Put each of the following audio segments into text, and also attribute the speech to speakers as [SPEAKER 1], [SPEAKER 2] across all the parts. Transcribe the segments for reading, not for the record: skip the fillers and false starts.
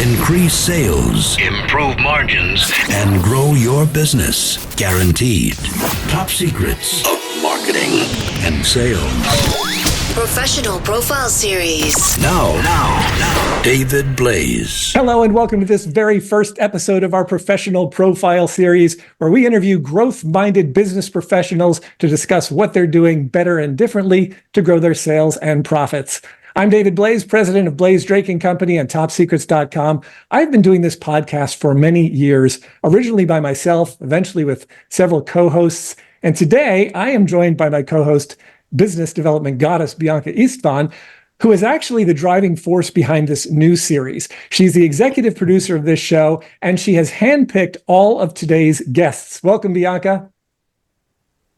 [SPEAKER 1] increase sales, improve margins, and grow your business. Guaranteed. Top secrets of marketing and sales.
[SPEAKER 2] Professional Profile Series.
[SPEAKER 1] Now, David Blaise.
[SPEAKER 3] Hello and welcome to this very first episode of our Professional Profile Series, where we interview growth-minded business professionals to discuss what they're doing better and differently to grow their sales and profits. I'm David Blaise, president of Blaise Drake & Company and TopSecrets.com. I've been doing this podcast for many years, originally by myself, eventually with several co-hosts. And today I am joined by my co-host, business development goddess, Bianca Istvan, who is actually the driving force behind this new series. She's the executive producer of this show, and she has handpicked all of today's guests. Welcome, Bianca.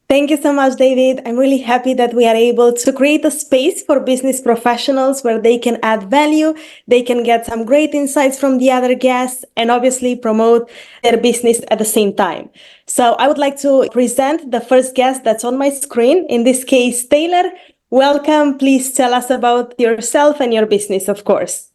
[SPEAKER 4] Thank you so much, David. I'm really happy that we are able to create a space for business professionals where they can add value, they can get some great insights from the other guests, and obviously promote their business at the same time. So I would like to present the first guest that's on my screen, in this case, Taylor. Welcome. Please tell us about yourself and your business, of course.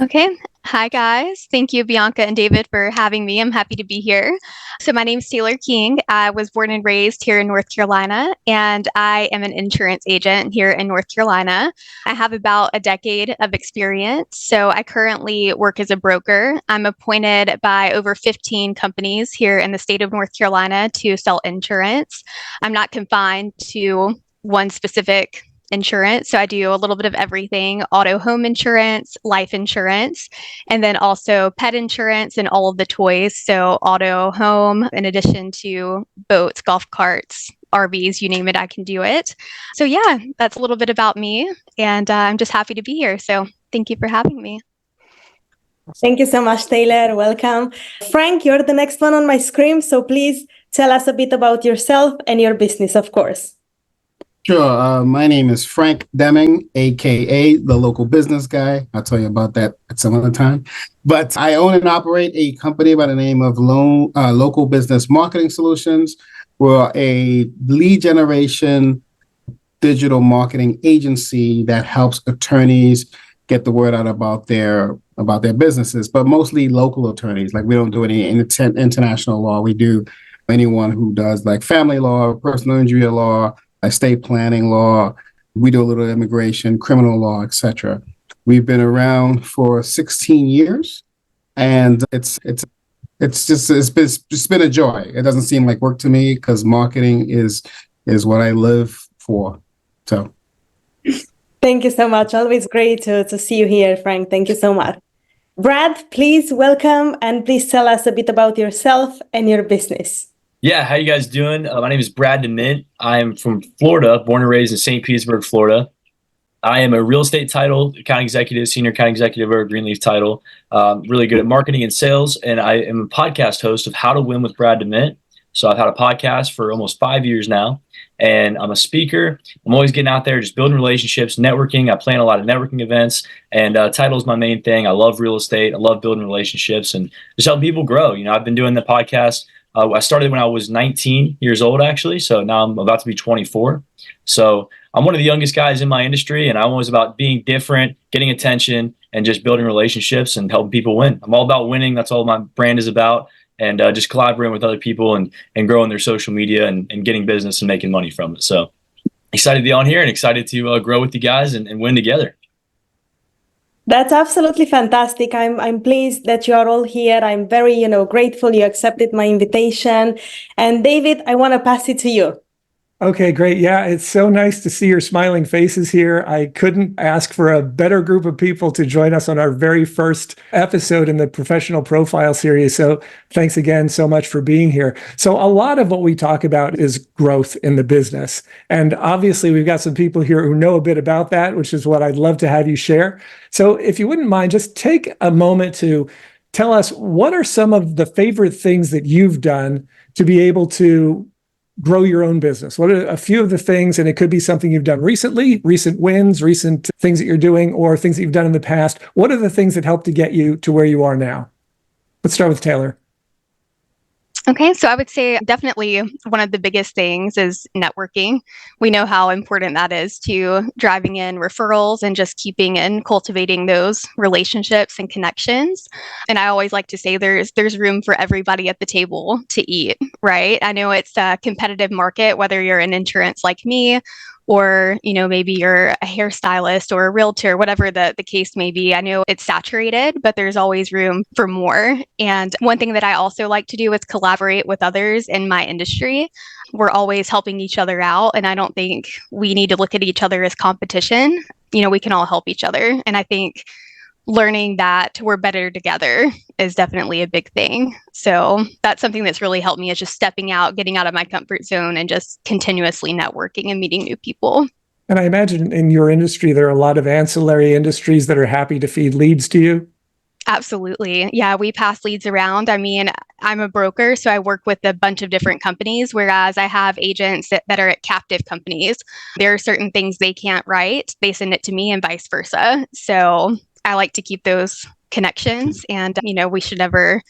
[SPEAKER 5] Okay. Hi, guys. Thank you, Bianca and David, for having me. I'm happy to be here. So my name is Taylor King. I was born and raised here in North Carolina, and I am an insurance agent here in North Carolina. I have about a decade of experience. So I currently work as a broker. I'm appointed by over 15 companies here in the state of North Carolina to sell insurance. I'm not confined to one specific insurance. So I do a little bit of everything: auto, home insurance, life insurance, and then also pet insurance and all of the toys. So auto, home, in addition to boats, golf carts, RVs, you name it, I can do it. So yeah, that's a little bit about me, and I'm just happy to be here. So thank you for having me.
[SPEAKER 4] Thank you so much, Taylor. Welcome. Frank, you're the next one on my screen. So please tell us a bit about yourself and your business, of course.
[SPEAKER 6] Sure. My name is Frank Demming, a.k.a. the local business guy. I'll tell you about that at some other time. But I own and operate a company by the name of Local Business Marketing Solutions. We're a lead generation digital marketing agency that helps attorneys get the word out about their businesses, but mostly local attorneys. Like, we don't do any international law. We do anyone who does like family law, personal injury law, estate planning law. We do a little immigration, criminal law, etc. We've been around for 16 years, and it's been a joy. It doesn't seem like work to me because marketing is what I live for. So,
[SPEAKER 4] thank you so much. Always great to see you here, Frank. Thank you so much. Brad, please welcome, and please tell us a bit about yourself and your business.
[SPEAKER 7] Yeah, how you guys doing? My name is Brad Demint. I'm from Florida, born and raised in St. Petersburg, Florida. I am a real estate title, account executive, senior account executive, or a Greenleaf title. Really good at marketing and sales, and I am a podcast host of How to Win with Brad Demint. So I've had a podcast for almost 5 years now, and I'm a speaker. I'm always getting out there, just building relationships, networking. I plan a lot of networking events, and title is my main thing. I love real estate. I love building relationships and just helping people grow. You know, I've been doing the podcast. I started when I was 19 years old, actually. So now I'm about to be 24. So I'm one of the youngest guys in my industry, and I'm always about being different, getting attention, and just building relationships and helping people win. I'm all about winning. That's all my brand is about. And just collaborating with other people and growing their social media and getting business and making money from it. So excited to be on here and excited to grow with you guys and win together.
[SPEAKER 4] That's absolutely fantastic. I'm pleased that you are all here. I'm very, grateful you accepted my invitation. And David, I want to pass it to you.
[SPEAKER 3] Okay, great. Yeah, it's so nice to see your smiling faces here. I couldn't ask for a better group of people to join us on our very first episode in the Professional Profile Series. So thanks again so much for being here. So a lot of what we talk about is growth in the business. And obviously we've got some people here who know a bit about that, which is what I'd love to have you share. So if you wouldn't mind, just take a moment to tell us, what are some of the favorite things that you've done to be able to grow your own business? What are a few of the things, and it could be something you've done recently, recent wins, recent things that you're doing, or things that you've done in the past. What are the things that helped to get you to where you are now? Let's start with Taylor.
[SPEAKER 5] Okay, so I would say definitely one of the biggest things is networking. We know how important that is to driving in referrals and just keeping and cultivating those relationships and connections. And I always like to say there's room for everybody at the table to eat, right? I know it's a competitive market, whether you're in insurance like me, or maybe you're a hairstylist or a realtor, whatever the case may be. I know it's saturated, but there's always room for more. And one thing that I also like to do is collaborate with others in my industry. We're always helping each other out, and I don't think we need to look at each other as competition. We can all help each other, and I think learning that we're better together is definitely a big thing. So that's something that's really helped me, is just stepping out, getting out of my comfort zone, and just continuously networking and meeting new people.
[SPEAKER 3] And I imagine in your industry, there are a lot of ancillary industries that are happy to feed leads to you.
[SPEAKER 5] Absolutely. Yeah, we pass leads around. I mean, I'm a broker, so I work with a bunch of different companies, whereas I have agents that are at captive companies. There are certain things they can't write. They send it to me and vice versa. So I like to keep those connections, and we should never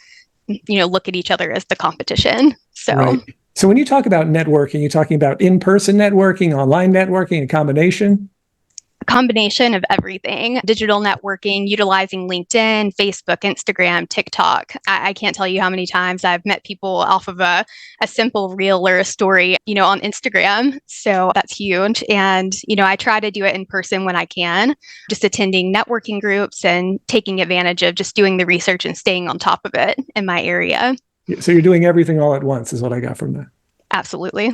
[SPEAKER 5] look at each other as the competition. So
[SPEAKER 3] right. So when you talk about networking, you're talking about in-person networking, online networking, a combination?
[SPEAKER 5] A combination of everything: digital networking, utilizing LinkedIn, Facebook, Instagram, TikTok. I can't tell you how many times I've met people off of a simple reel or a story, on Instagram. So that's huge. And, I try to do it in person when I can, just attending networking groups and taking advantage of just doing the research and staying on top of it in my area.
[SPEAKER 3] So you're doing everything all at once is what I got from that.
[SPEAKER 5] Absolutely.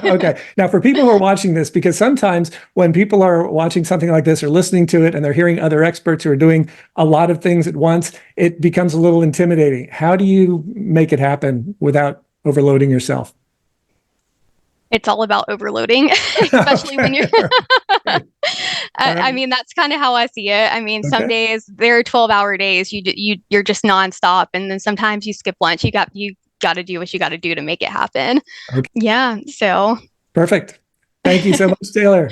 [SPEAKER 3] Okay. Now, for people who are watching this, because sometimes when people are watching something like this or listening to it and they're hearing other experts who are doing a lot of things at once, it becomes a little intimidating. How do you make it happen without overloading yourself?
[SPEAKER 5] It's all about overloading, especially when you're. I mean, that's kind of how I see it. I mean, some days there are 12-hour days. You're just nonstop, and then sometimes you skip lunch. You got to do what you got to do to make it happen. Okay. Yeah. So.
[SPEAKER 3] Perfect. Thank you so much, Taylor.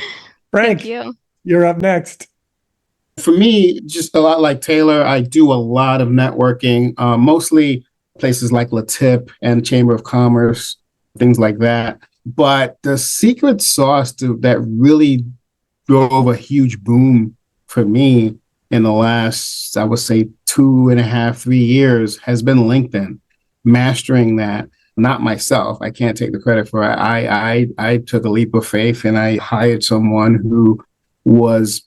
[SPEAKER 3] Frank,
[SPEAKER 5] thank you.
[SPEAKER 3] You're up next.
[SPEAKER 6] For me, just a lot like Taylor, I do a lot of networking, mostly places like LaTip and Chamber of Commerce, things like that. But the secret sauce that really drove a huge boom for me in the last, I would say, 2.5, 3 years has been LinkedIn. Mastering that, not myself. I can't take the credit for it. I took a leap of faith and I hired someone who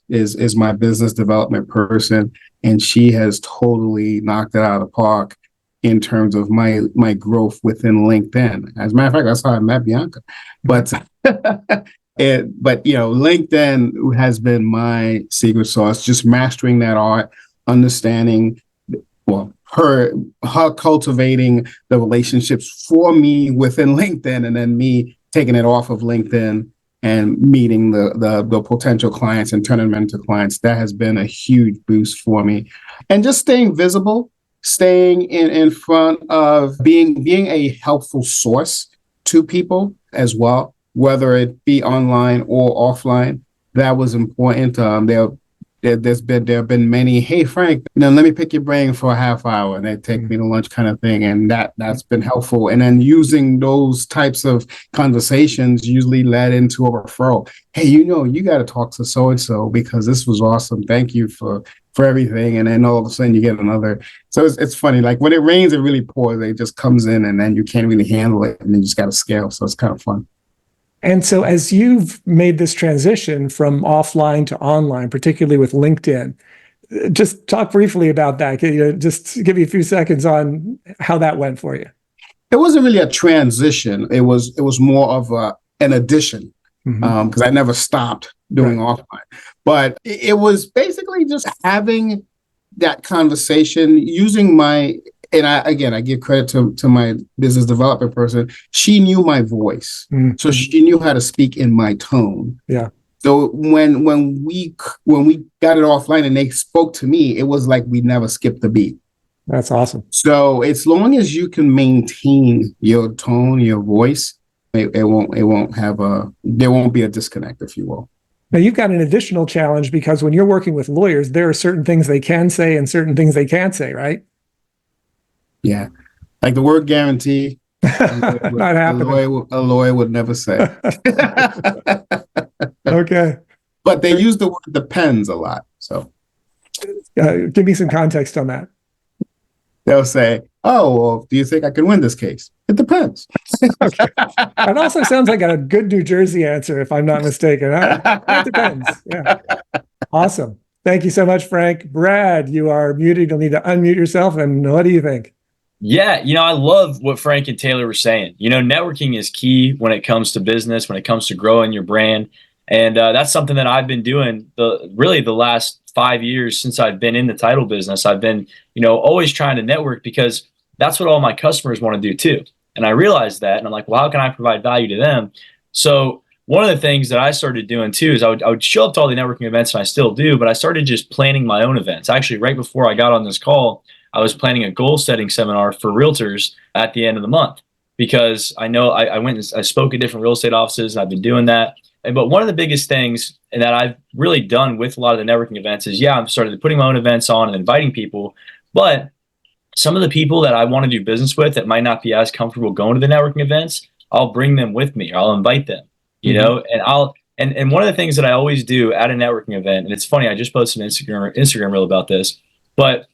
[SPEAKER 6] is my business development person, and she has totally knocked it out of the park in terms of my growth within LinkedIn. As a matter of fact, that's how I met Bianca. But LinkedIn has been my secret sauce, just mastering that art, understanding, her cultivating the relationships for me within LinkedIn, and then me taking it off of LinkedIn and meeting the potential clients and turning them into clients. That has been a huge boost for me. And just staying visible, staying in front of being a helpful source to people as well, whether it be online or offline. That was important. There have been many, hey, Frank, let me pick your brain for a half hour, and they take me to lunch kind of thing. And that's been helpful. And then using those types of conversations usually led into a referral. Hey, you got to talk to so-and-so because this was awesome. Thank you for everything. And then all of a sudden you get another. So it's funny. Like when it rains, it really pours. It just comes in and then you can't really handle it. And then you just got to scale. So it's kind of fun.
[SPEAKER 3] And so as you've made this transition from offline to online, particularly with LinkedIn, just talk briefly about that. Just give me a few seconds on how that went for you.
[SPEAKER 6] It wasn't really a transition. It was more of an addition, because I never stopped doing offline. But it was basically just having that conversation, using and I give credit to my business development person. She knew my voice, so she knew how to speak in my tone.
[SPEAKER 3] Yeah.
[SPEAKER 6] So when we got it offline and they spoke to me, it was like we never skipped a beat.
[SPEAKER 3] That's awesome.
[SPEAKER 6] So as long as you can maintain your tone, your voice, there won't be a disconnect, if you will.
[SPEAKER 3] Now, you've got an additional challenge because when you're working with lawyers, there are certain things they can say and certain things they can't say, right?
[SPEAKER 6] Yeah. Like the word guarantee,
[SPEAKER 3] Not happening.
[SPEAKER 6] A lawyer would never say.
[SPEAKER 3] Okay.
[SPEAKER 6] But they use the word depends a lot. So
[SPEAKER 3] give me some context on that.
[SPEAKER 6] They'll say, oh, well, do you think I can win this case? It depends.
[SPEAKER 3] Okay. That also sounds like a good New Jersey answer, if I'm not mistaken. It depends. Yeah. Awesome. Thank you so much, Frank. Brad, you are muted. You'll need to unmute yourself. And what do you think?
[SPEAKER 7] Yeah, I love what Frank and Taylor were saying. Networking is key when it comes to business, when it comes to growing your brand. And that's something that I've been doing the last 5 years since I've been in the title business. I've been, always trying to network because that's what all my customers want to do too. And I realized that, and I'm like, well, how can I provide value to them? So one of the things that I started doing too is I would show up to all the networking events, and I still do, but I started just planning my own events. Actually, right before I got on this call, I was planning a goal setting seminar for realtors at the end of the month because I know I went and I spoke at different real estate offices, and I've been doing that. But one of the biggest things that I've really done with a lot of the networking events is, I've started putting my own events on and inviting people. But some of the people that I want to do business with that might not be as comfortable going to the networking events, I'll bring them with me. Or I'll invite them, and one of the things that I always do at a networking event, and it's funny, I just posted an Instagram reel about this, but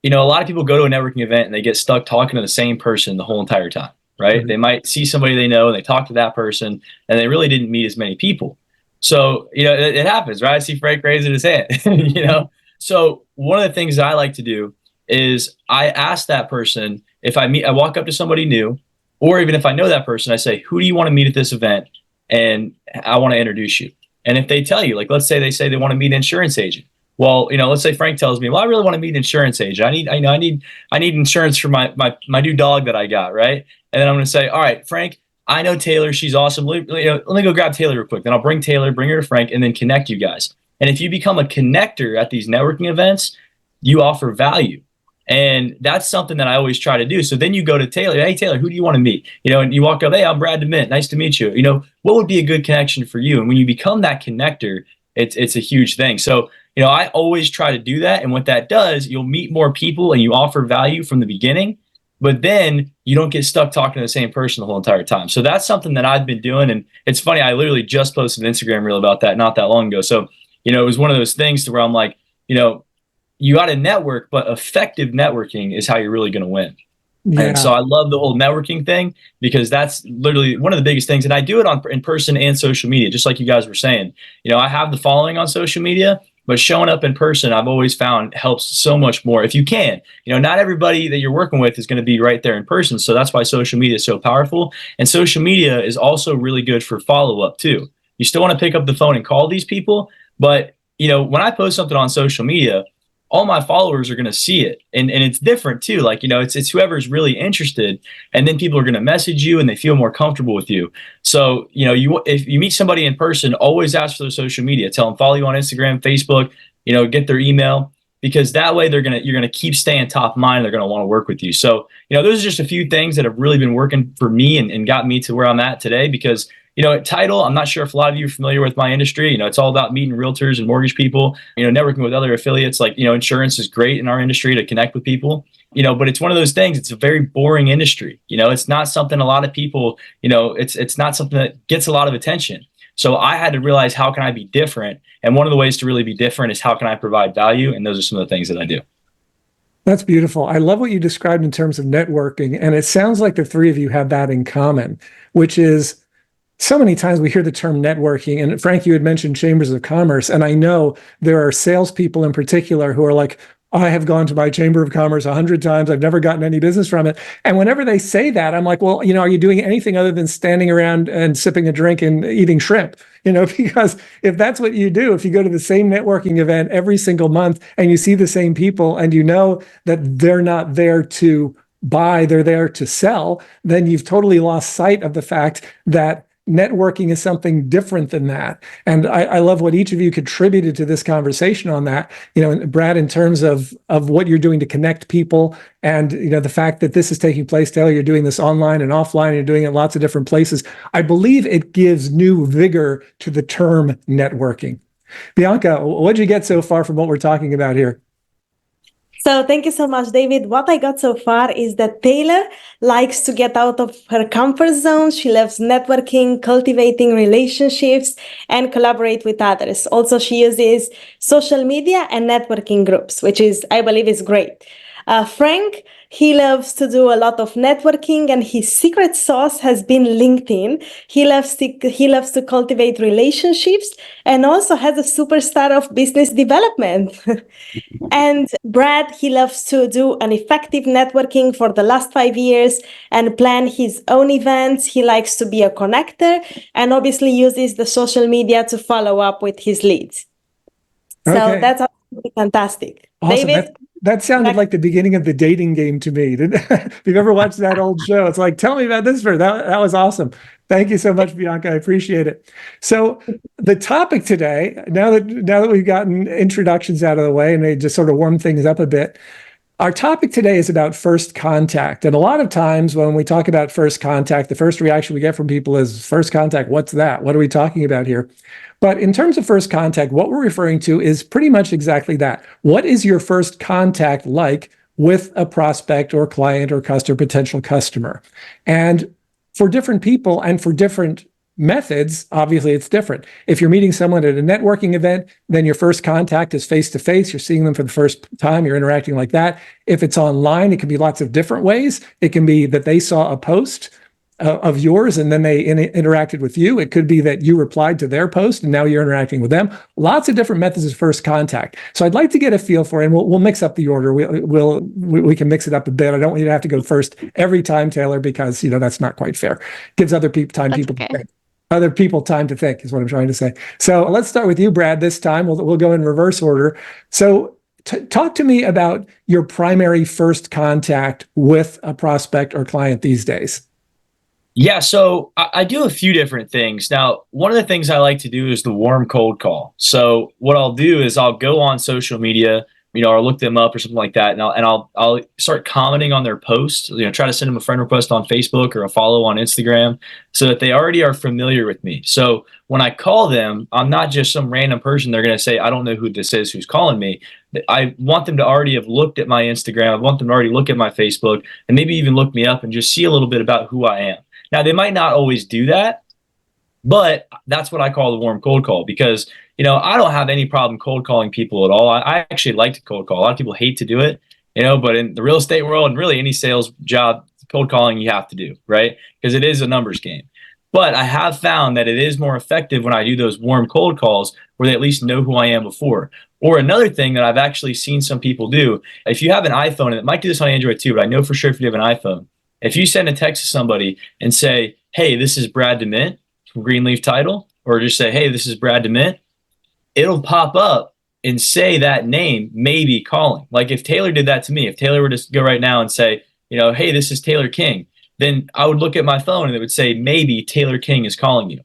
[SPEAKER 7] a lot of people go to a networking event and they get stuck talking to the same person the whole entire time. Right? Mm-hmm. They might see somebody they know and they talk to that person and they really didn't meet as many people. So, it happens, right? I see Frank raising his hand, So one of the things that I like to do is I ask that person, if I walk up to somebody new, or even if I know that person, I say, who do you want to meet at this event? And I want to introduce you. And if they tell you, like, let's say they want to meet an insurance agent. Well, let's say Frank tells me, well, I really want to meet an insurance agent. I need insurance for my new dog that I got, right? And then I'm going to say, all right, Frank, I know Taylor. She's awesome. Let me go grab Taylor real quick. Then I'll bring Taylor, bring her to Frank, and then connect you guys. And if you become a connector at these networking events, you offer value. And that's something that I always try to do. So then you go to Taylor. Hey, Taylor, who do you want to meet? And you walk up, hey, I'm Brad Demint. Nice to meet you. What would be a good connection for you? And when you become that connector, it's a huge thing. So, I always try to do that. And what that does, you'll meet more people and you offer value from the beginning, but then you don't get stuck talking to the same person the whole entire time. So that's something that I've been doing. And it's funny, I literally just posted an Instagram reel about that not that long ago. So, it was one of those things to where I'm like, you got to network, but effective networking is how you're really going to win. Yeah. And so I love the whole networking thing because that's literally one of the biggest things. And I do it in person and social media, just like you guys were saying. I have the following on social media, but showing up in person, I've always found helps so much more if you can. Not everybody that you're working with is going to be right there in person. So that's why social media is so powerful. And social media is also really good for follow-up too. You still want to pick up the phone and call these people. But, when I post something on social media, all my followers are going to see it. And it's different too. Like, it's whoever's really interested. And then people are going to message you and they feel more comfortable with you. So, if you meet somebody in person, always ask for their social media. Tell them follow you on Instagram, Facebook, get their email, because that way you're going to keep staying top of mind. They're going to want to work with you. So, those are just a few things that have really been working for me and got me to where I'm at today because, at Title, I'm not sure if a lot of you are familiar with my industry. It's all about meeting realtors and mortgage people, networking with other affiliates. Like, insurance is great in our industry to connect with people, but it's one of those things. It's a very boring industry. It's not something a lot of people, it's not something that gets a lot of attention. So I had to realize, how can I be different? And one of the ways to really be different is how can I provide value? And those are some of the things that I do.
[SPEAKER 3] That's beautiful. I love what you described in terms of networking. And it sounds like the three of you have that in common, which is, so many times we hear the term networking, and Frank, you had mentioned chambers of commerce, and I know there are salespeople in particular who are like, I have gone to my chamber of commerce 100 times. I've never gotten any business from it. And whenever they say that, I'm like, well, are you doing anything other than standing around and sipping a drink and eating shrimp? Because if that's what you do, if you go to the same networking event every single month and you see the same people and you know that they're not there to buy, they're there to sell, then you've totally lost sight of the fact that networking is something different than that. And I love what each of you contributed to this conversation on that, Brad, in terms of what you're doing to connect people and, the fact that this is taking place. Taylor, you're doing this online and offline, and you're doing it in lots of different places. I believe it gives new vigor to the term networking. Bianca, what'd you get so far from what we're talking about here?
[SPEAKER 4] So thank you so much, David. What I got so far is that Taylor likes to get out of her comfort zone. She loves networking, cultivating relationships, and collaborate with others. Also, she uses social media and networking groups, which is, I believe, is great. Frank, he loves to do a lot of networking, and his secret sauce has been LinkedIn. He loves to cultivate relationships, and also has a superstar of business development. And Brad, he loves to do an effective networking for the last 5 years and plan his own events. He likes to be a connector and obviously uses the social media to follow up with his leads. So
[SPEAKER 3] Okay.
[SPEAKER 4] that's absolutely fantastic.
[SPEAKER 3] Awesome.
[SPEAKER 4] David?
[SPEAKER 3] That sounded like the beginning of the dating game to me. If you've ever watched that old show, it's like, tell me about this first. That was awesome. Thank you so much, Bianca. I appreciate it. So the topic today, now that we've gotten introductions out of the way and they just sort of warm things up a bit, our topic today is about first contact. And a lot of times when we talk about first contact, the first reaction we get from people is, first contact, what's that? What are we talking about here? But in terms of first contact, what we're referring to is pretty much exactly that. What is your first contact like with a prospect or client or potential customer? And for different people and for different methods, obviously it's different. If you're meeting someone at a networking event, then your first contact is face-to-face. You're seeing them for the first time. You're interacting like that. If it's online, it can be lots of different ways. It can be that they saw a post of yours and then they interacted with you. It could be that you replied to their post and now you're interacting with them. Lots of different methods of first contact. So I'd like to get a feel for it, and we'll mix up the order. We can mix it up a bit. I don't want you to have to go first every time, Taylor, because that's not quite fair. Gives other people time.
[SPEAKER 5] That's
[SPEAKER 3] people
[SPEAKER 5] okay.
[SPEAKER 3] to think. Other people time to think is what I'm trying to say. So let's start with you, Brad. This time we'll go in reverse order. So talk to me about your primary first contact with a prospect or client these days.
[SPEAKER 7] Yeah, so I do a few different things. Now, one of the things I like to do is the warm cold call. So what I'll do is I'll go on social media, or look them up or something like that, and I'll start commenting on their posts. Try to send them a friend request on Facebook or a follow on Instagram, so that they already are familiar with me. So when I call them, I'm not just some random person. They're going to say, I don't know who this is who's calling me. I want them to already have looked at my Instagram. I want them to already look at my Facebook and maybe even look me up and just see a little bit about who I am. Now, they might not always do that, but that's what I call the warm cold call, because, I don't have any problem cold calling people at all. I actually like to cold call. A lot of people hate to do it, but in the real estate world and really any sales job, cold calling you have to do, right? Because it is a numbers game. But I have found that it is more effective when I do those warm cold calls where they at least know who I am before. Or another thing that I've actually seen some people do, if you have an iPhone, and it might do this on Android too, but I know for sure if you have an iPhone, if you send a text to somebody and say, hey, this is Brad Demint from Greenleaf Title, or just say, hey, this is Brad Demint, it'll pop up and say that name may be calling. Like if Taylor did that to me, if Taylor were to go right now and say, hey, this is Taylor King, then I would look at my phone and it would say, maybe Taylor King is calling you.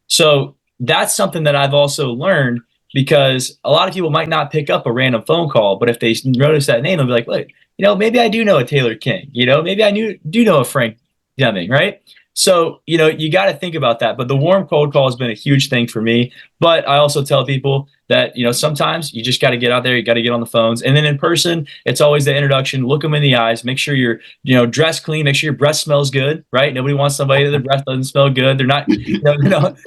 [SPEAKER 7] So that's something that I've also learned, because a lot of people might not pick up a random phone call, but if they notice that name, they'll be like, look, maybe I do know a Taylor King, maybe I do know a Frank Demming, right? So, you got to think about that. But the warm cold call has been a huge thing for me. But I also tell people that, sometimes you just got to get out there. You got to get on the phones. And then in person, it's always the introduction. Look them in the eyes. Make sure you're, dressed clean. Make sure your breath smells good, right? Nobody wants somebody that their breath doesn't smell good. They're not,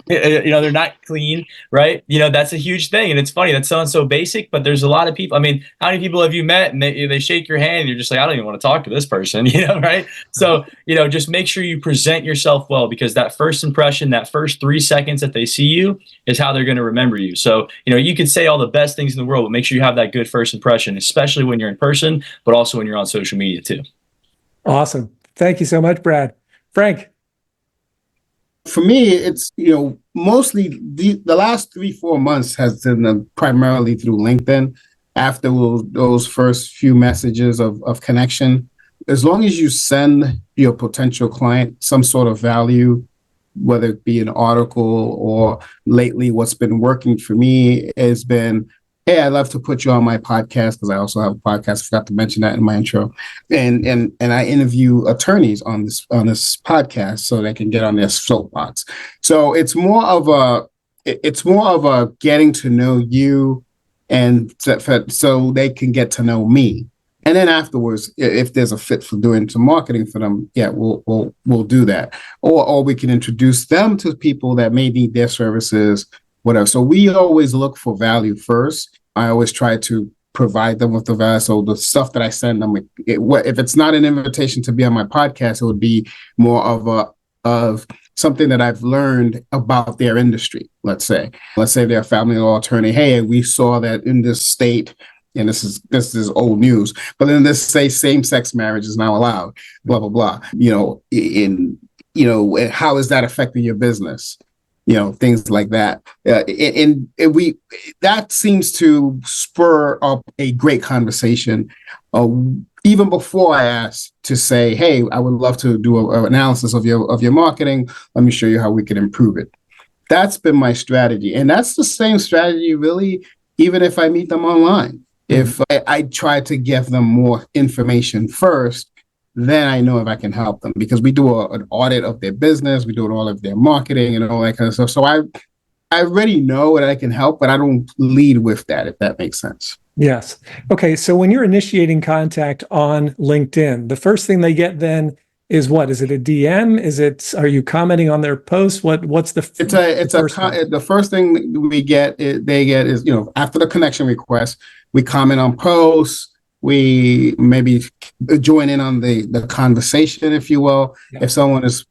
[SPEAKER 7] they're not clean, right? That's a huge thing. And it's funny. That sounds so basic, but there's a lot of people. I mean, how many people have you met and they shake your hand and you're just like, I don't even want to talk to this person, right? So, just make sure you present yourself well, because that first impression, that first 3 seconds that they see you is how they're going to remember you. So, you could say all the best things in the world, but make sure you have that good first impression, especially when you're in person, but also when you're on social media too.
[SPEAKER 3] Awesome. Thank you so much, Brad. Frank.
[SPEAKER 6] For me, it's, mostly the last 3-4 months has been primarily through LinkedIn. After those first few messages of connection, as long as you send your potential client some sort of value, whether it be an article, or lately what's been working for me has been, hey, I'd love to put you on my podcast, because I also have a podcast. I forgot to mention that in my intro. And I interview attorneys on this podcast so they can get on their soapbox. So it's more of a getting to know you, and so they can get to know me. And then afterwards, if there's a fit for doing some marketing for them, yeah, we'll do that. Or we can introduce them to people that may need their services, whatever. So we always look for value first. I always try to provide them with the value. So the stuff that I send them, if it's not an invitation to be on my podcast, it would be more of something that I've learned about their industry. Let's say they're a family law attorney. Hey, we saw that in this state, and this is old news, but then this say same-sex marriage is now allowed, blah, blah, blah. How is that affecting your business? Things like that. And that seems to spur up a great conversation. Even before I asked to say, hey, I would love to do an analysis of your marketing. Let me show you how we can improve it. That's been my strategy. And that's the same strategy, really, even if I meet them online. If I try to give them more information first, then I know if I can help them, because we do an audit of their business, we do all of their marketing and all that kind of stuff. So I already know that I can help, but I don't lead with that, if that makes sense.
[SPEAKER 3] Yes. Okay. So when you're initiating contact on LinkedIn, the first thing they get then is what? Is it a DM? Are you commenting on their posts? What's the
[SPEAKER 6] the first thing they get is, after the connection request, we comment on posts. We maybe join in on the conversation, if you will. Yeah. If someone is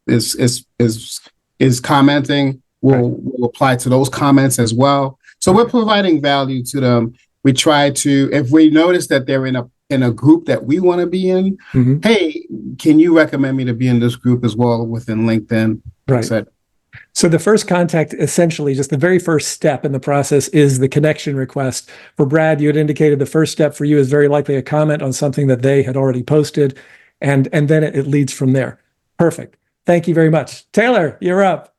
[SPEAKER 6] commenting, we'll apply to those comments as well. So we're providing value to them. We try to, if we notice that they're in a group that we want to be in, hey, can you recommend me to be in this group as well within LinkedIn?
[SPEAKER 3] Right. So the first contact, essentially, just the very first step in the process, is the connection request. For Brad, you had indicated the first step for you is very likely a comment on something that they had already posted, and then it leads from there. Perfect. Thank you very much. Taylor, you're up.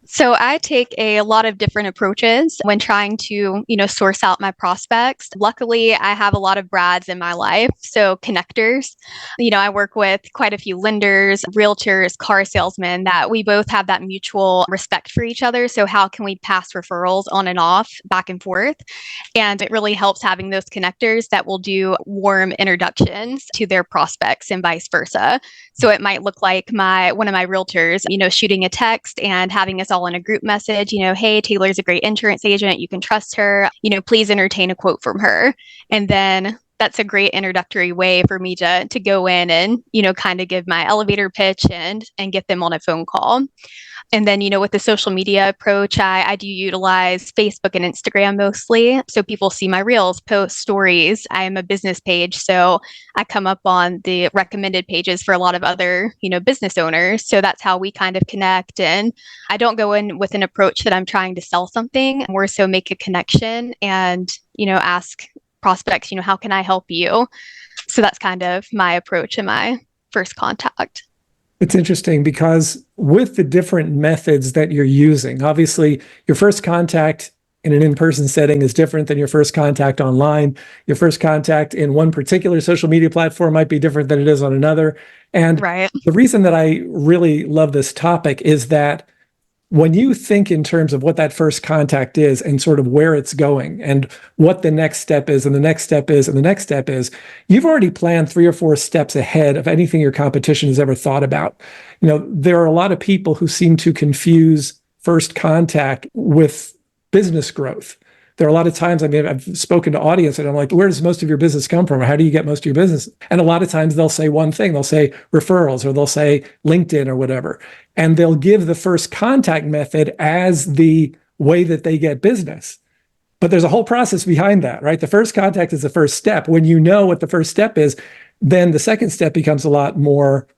[SPEAKER 5] So I take a lot of different approaches when trying to, source out my prospects. Luckily, I have a lot of Brads in my life, so connectors. I work with quite a few lenders, realtors, car salesmen, that we both have that mutual respect for each other. So how can we pass referrals on and off, back and forth? And it really helps having those connectors that will do warm introductions to their prospects and vice versa. So it might look like one of my realtors, shooting a text and having us all in a group message, hey, Taylor's a great insurance agent. You can trust her. Please entertain a quote from her. And then that's a great introductory way for me to go in and, kind of give my elevator pitch and get them on a phone call. And then, with the social media approach, I do utilize Facebook and Instagram mostly. So people see my reels, posts, stories. I am a business page. So I come up on the recommended pages for a lot of other, business owners. So that's how we kind of connect. And I don't go in with an approach that I'm trying to sell something, more so make a connection and, ask prospects, how can I help you? So that's kind of my approach in my first contact.
[SPEAKER 3] It's interesting because with the different methods that you're using, obviously your first contact in an in-person setting is different than your first contact online. Your first contact in one particular social media platform might be different than it is on another. And the reason that I really love this topic is that when you think in terms of what that first contact is and sort of where it's going and what the next step is and the next step is and the next step is, you've already planned 3 or 4 steps ahead of anything your competition has ever thought about. There are a lot of people who seem to confuse first contact with business growth. There are a lot of times, I've spoken to audience and I'm like, where does most of your business come from? Or how do you get most of your business? And a lot of times they'll say one thing, they'll say referrals, or they'll say LinkedIn or whatever. And they'll give the first contact method as the way that they get business. But there's a whole process behind that, right? The first contact is the first step. When you know what the first step is, then the second step becomes a lot more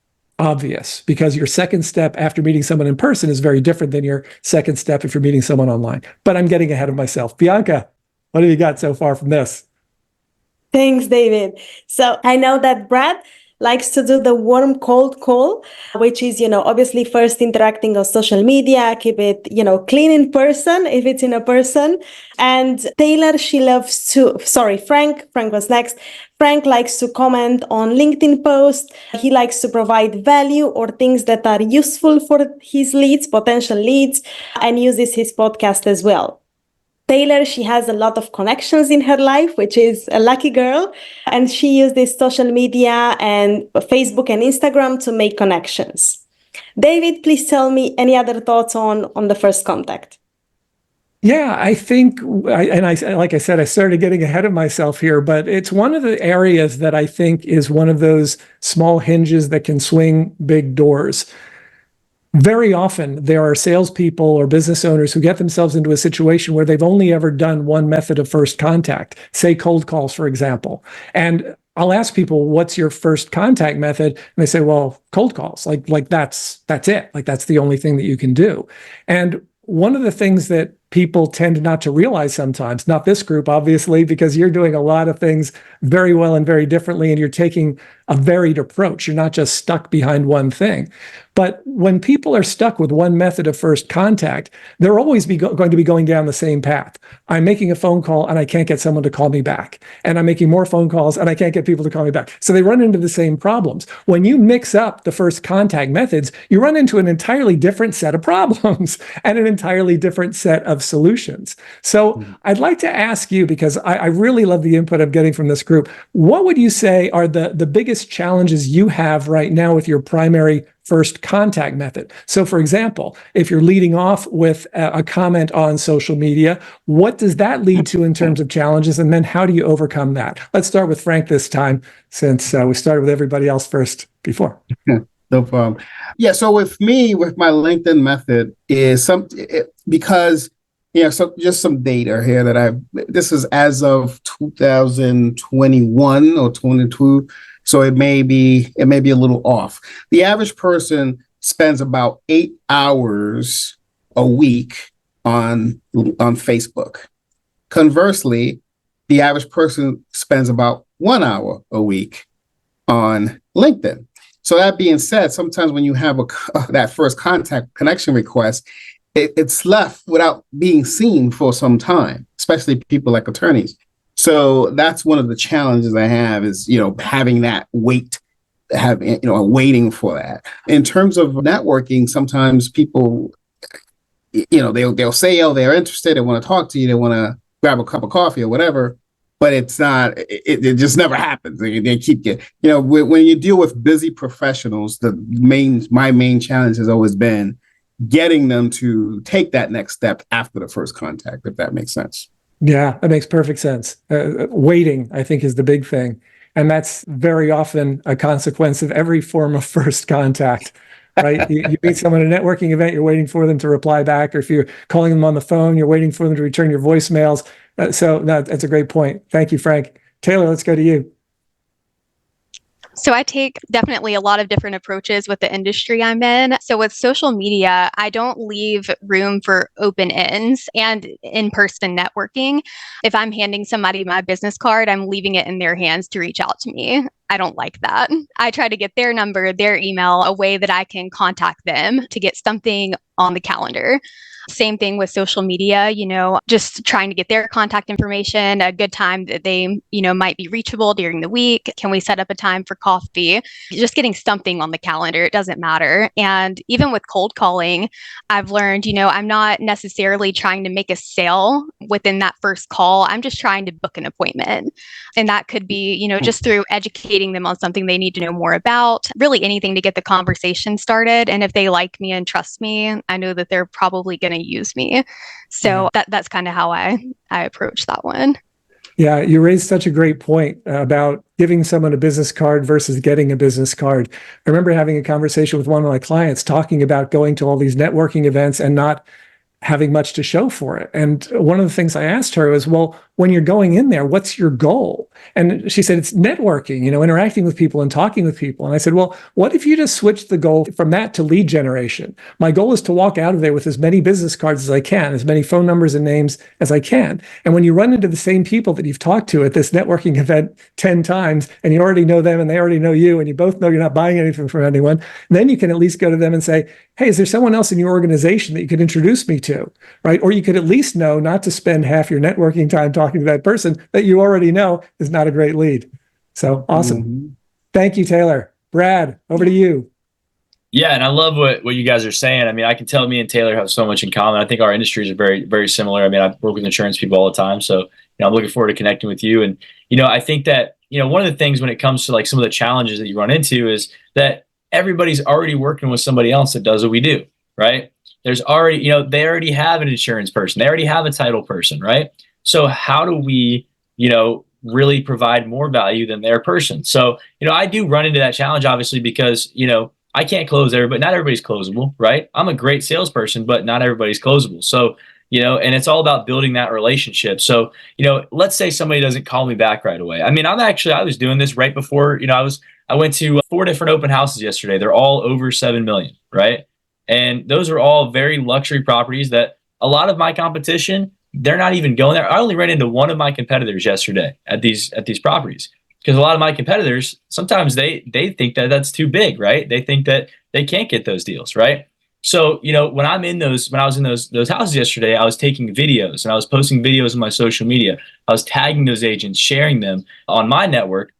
[SPEAKER 3] obvious, because your second step after meeting someone in person is very different than your second step if you're meeting someone online. But I'm getting ahead of myself. Bianca, what have you got so far from this?
[SPEAKER 4] Thanks, David. So I know that Brad likes to do the warm cold call, which is, obviously first interacting on social media, keep it, clean in person if it's in a person. And Taylor, Frank was next. Frank likes to comment on LinkedIn posts. He likes to provide value or things that are useful for his leads, potential leads, and uses his podcast as well. Taylor, she has a lot of connections in her life, which is a lucky girl. And she uses social media and Facebook and Instagram to make connections. David, please tell me any other thoughts on the first contact.
[SPEAKER 3] Yeah, I think, like I said, I started getting ahead of myself here, but it's one of the areas that I think is one of those small hinges that can swing big doors. Very often, there are salespeople or business owners who get themselves into a situation where they've only ever done one method of first contact, say cold calls, for example. And I'll ask people, what's your first contact method? And they say, well, cold calls. Like that's it. Like that's the only thing that you can do. And one of the things that people tend not to realize sometimes, not this group, obviously, because you're doing a lot of things very well and very differently, and you're taking a varied approach. You're not just stuck behind one thing. But when people are stuck with one method of first contact, they're always going to be going down the same path. I'm making a phone call and I can't get someone to call me back. And I'm making more phone calls and I can't get people to call me back. So they run into the same problems. When you mix up the first contact methods, you run into an entirely different set of problems and an entirely different set of solutions. So I'd like to ask you, because I really love the input I'm getting from this group, what would you say are the biggest challenges you have right now with your primary first contact method? So for example, if you're leading off with a comment on social media, what does that lead to in terms of challenges? And then how do you overcome that? Let's start with Frank this time, since we started with everybody else first before.
[SPEAKER 6] No problem. Yeah, so with me, with my LinkedIn method is because, so just some data here that this is as of 2021 or 22. So it may be a little off. The average person spends about 8 hours a week on Facebook. Conversely, the average person spends about 1 hour a week on LinkedIn. So that being said, sometimes when you have that first contact connection request, it's left without being seen for some time, especially people like attorneys. So that's one of the challenges I have is, having that waiting for that. In terms of networking, sometimes people, they'll say, oh, they're interested, they want to talk to you, they want to grab a cup of coffee or whatever, but it's not, it just never happens. They keep getting, when you deal with busy professionals, my main challenge has always been getting them to take that next step after the first contact, if that makes sense.
[SPEAKER 3] Yeah, that makes perfect sense. Waiting, I think, is the big thing. And that's very often a consequence of every form of first contact, right? You meet someone at a networking event, you're waiting for them to reply back. Or if you're calling them on the phone, you're waiting for them to return your voicemails. So that's a great point. Thank you, Frank. Taylor, let's go to you.
[SPEAKER 5] So I take definitely a lot of different approaches with the industry I'm in. So with social media, I don't leave room for open ends and in-person networking. If I'm handing somebody my business card, I'm leaving it in their hands to reach out to me. I don't like that. I try to get their number, their email, a way that I can contact them to get something on the calendar. Same thing with social media, just trying to get their contact information, a good time that they, might be reachable during the week. Can we set up a time for coffee? Just getting something on the calendar. It doesn't matter. And even with cold calling, I've learned, I'm not necessarily trying to make a sale within that first call. I'm just trying to book an appointment. And that could be, just through educating them on something they need to know more about, really anything to get the conversation started. And if they like me and trust me, I know that they're probably going to use me. So that's kind of how I approach that one.
[SPEAKER 3] Yeah, you raised such a great point about giving someone a business card versus getting a business card. I remember having a conversation with one of my clients talking about going to all these networking events and not having much to show for it. And one of the things I asked her was, well, when you're going in there, what's your goal? And she said, it's networking, interacting with people and talking with people. And I said, well, what if you just switch the goal from that to lead generation? My goal is to walk out of there with as many business cards as I can, as many phone numbers and names as I can. And when you run into the same people that you've talked to at this networking event 10 times, and you already know them and they already know you, and you both know you're not buying anything from anyone, then you can at least go to them and say, hey, is there someone else in your organization that you could introduce me to, right? Or you could at least know not to spend half your networking time talking to that person that you already know is not a great lead. So awesome. Thank you, Taylor. Brad, over to you.
[SPEAKER 7] Yeah, and I love what you guys are saying. I mean, I can tell me and Taylor have so much in common. I think our industries are very, very similar. I mean, I work with insurance people all the time, so I'm looking forward to connecting with you. And I think that one of the things when it comes to like some of the challenges that you run into is that everybody's already working with somebody else that does what we do, right? There's already, they already have an insurance person, they already have a title person, right? So how do we, really provide more value than their person? So I do run into that challenge, obviously, because I can't close everybody. Not everybody's closable, right? I'm a great salesperson, but not everybody's closable. So, and it's all about building that relationship. So, let's say somebody doesn't call me back right away. I mean, I was doing this right before, I went to 4 different open houses yesterday. They're all over 7 million, right? And those are all very luxury properties that a lot of my competition, they're not even going there. I only ran into one of my competitors yesterday at these properties, because a lot of my competitors, sometimes they think that that's too big, right? They think that they can't get those deals, right? So, when I was in those houses yesterday, I was taking videos and I was posting videos on my social media. I was tagging those agents, sharing them on my network,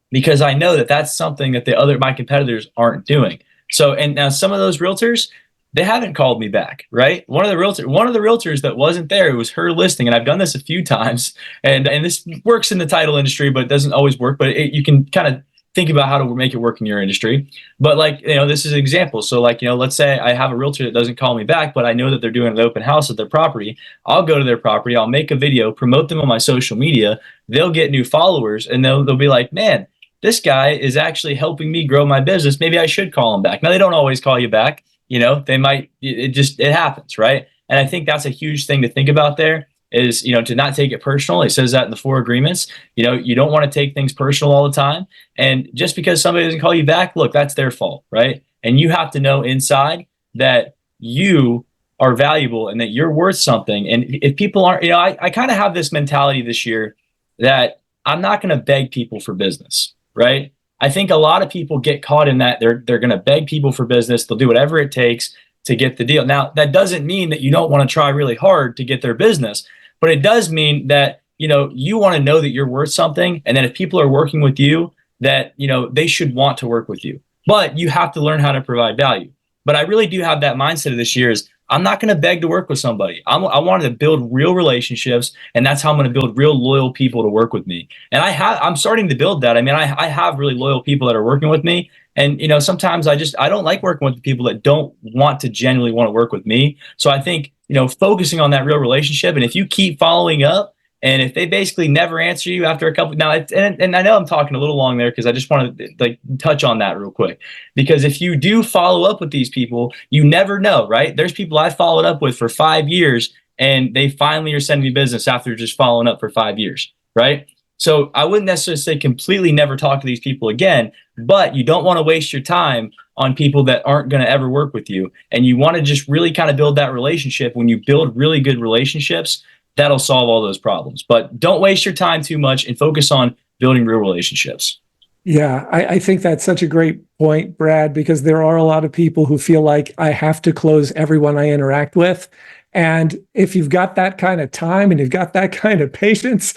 [SPEAKER 7] because I know that that's something that my competitors aren't doing. So, and now some of those realtors, they haven't called me back, right? One of the realtors that wasn't there, it was her listing, and I've done this a few times, and this works in the title industry, but it doesn't always work. But you can kind of think about how to make it work in your industry. But like, this is an example. So like, let's say I have a realtor that doesn't call me back, but I know that they're doing an open house at their property. I'll go to their property, I'll make a video, promote them on my social media. They'll get new followers, and they'll be like, man, this guy is actually helping me grow my business. Maybe I should call him back. Now, they don't always call you back. They might, it happens, right? And I think that's a huge thing to think about there is, to not take it personal. It says that in the 4 agreements. You don't want to take things personal all the time. And just because somebody doesn't call you back, look, that's their fault, right? And you have to know inside that you are valuable and that you're worth something. And if people aren't, I kind of have this mentality this year that I'm not going to beg people for business, right? I think a lot of people get caught in that they're going to beg people for business. They'll do whatever it takes to get the deal. Now, that doesn't mean that you don't want to try really hard to get their business, but it does mean that, you want to know that you're worth something. And that if people are working with you, that, they should want to work with you, but you have to learn how to provide value. But I really do have that mindset of this year is I'm not going to beg to work with somebody. I wanted to build real relationships, and that's how I'm going to build real loyal people to work with me. And I'm starting to build that. I mean, I have really loyal people that are working with me. And, sometimes I don't like working with people that don't want to genuinely want to work with me. So I think, focusing on that real relationship, and if you keep following up, and if they basically never answer you after a couple, now, and I know I'm talking a little long there because I just want to like touch on that real quick, because if you do follow up with these people, you never know, right? There's people I followed up with for 5 years, and they finally are sending me business after just following up for 5 years, right? So I wouldn't necessarily say completely never talk to these people again, but you don't want to waste your time on people that aren't going to ever work with you. And you want to just really kind of build that relationship. When you build really good relationships, that'll solve all those problems. But don't waste your time too much and focus on building real relationships.
[SPEAKER 3] Yeah, I think that's such a great point, Brad, because there are a lot of people who feel like I have to close everyone I interact with. And if you've got that kind of time and you've got that kind of patience,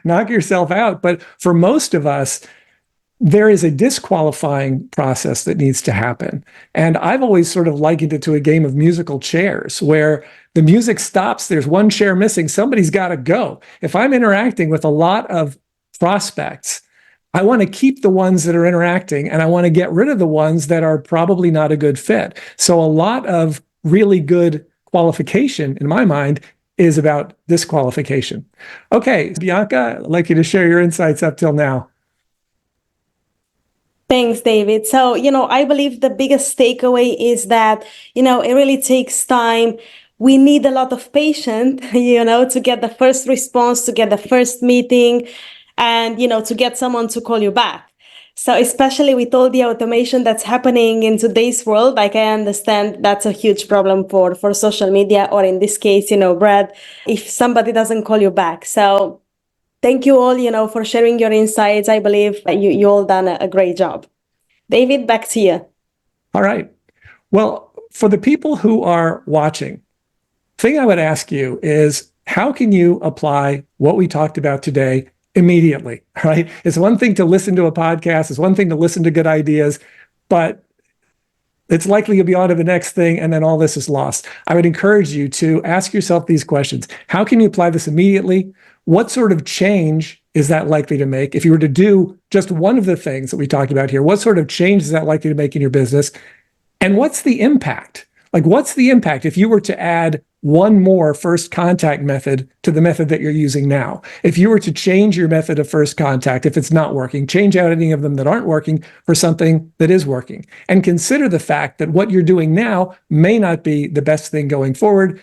[SPEAKER 3] knock yourself out. But for most of us, there is a disqualifying process that needs to happen. And I've always sort of likened it to a game of musical chairs where the music stops, there's one chair missing, somebody's got to go. If I'm interacting with a lot of prospects, I want to keep the ones that are interacting, and I want to get rid of the ones that are probably not a good fit. So a lot of really good qualification, in my mind, is about disqualification. Okay, Bianca, I'd like you to share your insights up till now.
[SPEAKER 4] Thanks, David. So, I believe the biggest takeaway is that, it really takes time. We need a lot of patience, to get the first response, to get the first meeting, and, to get someone to call you back. So especially with all the automation that's happening in today's world, like I understand that's a huge problem for social media, or in this case, Brad, if somebody doesn't call you back. So thank you all, for sharing your insights. I believe you all done a great job. David, back to you.
[SPEAKER 3] All right. Well, for the people who are watching, the thing I would ask you is, how can you apply what we talked about today immediately, right? It's one thing to listen to a podcast, it's one thing to listen to good ideas, but it's likely you'll be on to the next thing, and then all this is lost. I would encourage you to ask yourself these questions. How can you apply this immediately? What sort of change is that likely to make? If you were to do just one of the things that we talked about here, what sort of change is that likely to make in your business? And what's the impact? Like, what's the impact if you were to add one more first contact method to the method that you're using now? If you were to change your method of first contact, if it's not working, change out any of them that aren't working for something that is working. And consider the fact that what you're doing now may not be the best thing going forward.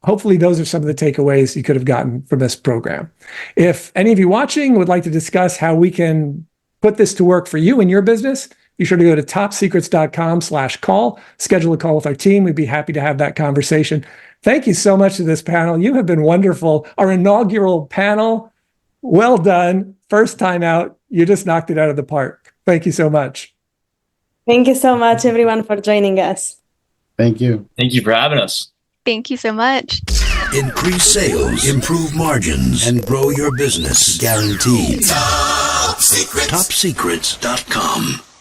[SPEAKER 3] Hopefully, those are some of the takeaways you could have gotten from this program. If any of you watching would like to discuss how we can put this to work for you in your business, be sure to go to topsecrets.com/call, schedule a call with our team. We'd be happy to have that conversation. Thank you so much to this panel. You have been wonderful. Our inaugural panel, well done. First time out, you just knocked it out of the park. Thank you so much.
[SPEAKER 4] Thank you so much, everyone, for joining us.
[SPEAKER 6] Thank you.
[SPEAKER 7] Thank you for having us.
[SPEAKER 5] Thank you so much.
[SPEAKER 1] Increase sales, improve margins, and grow your business. Guaranteed. Top Secrets. TopSecrets.com.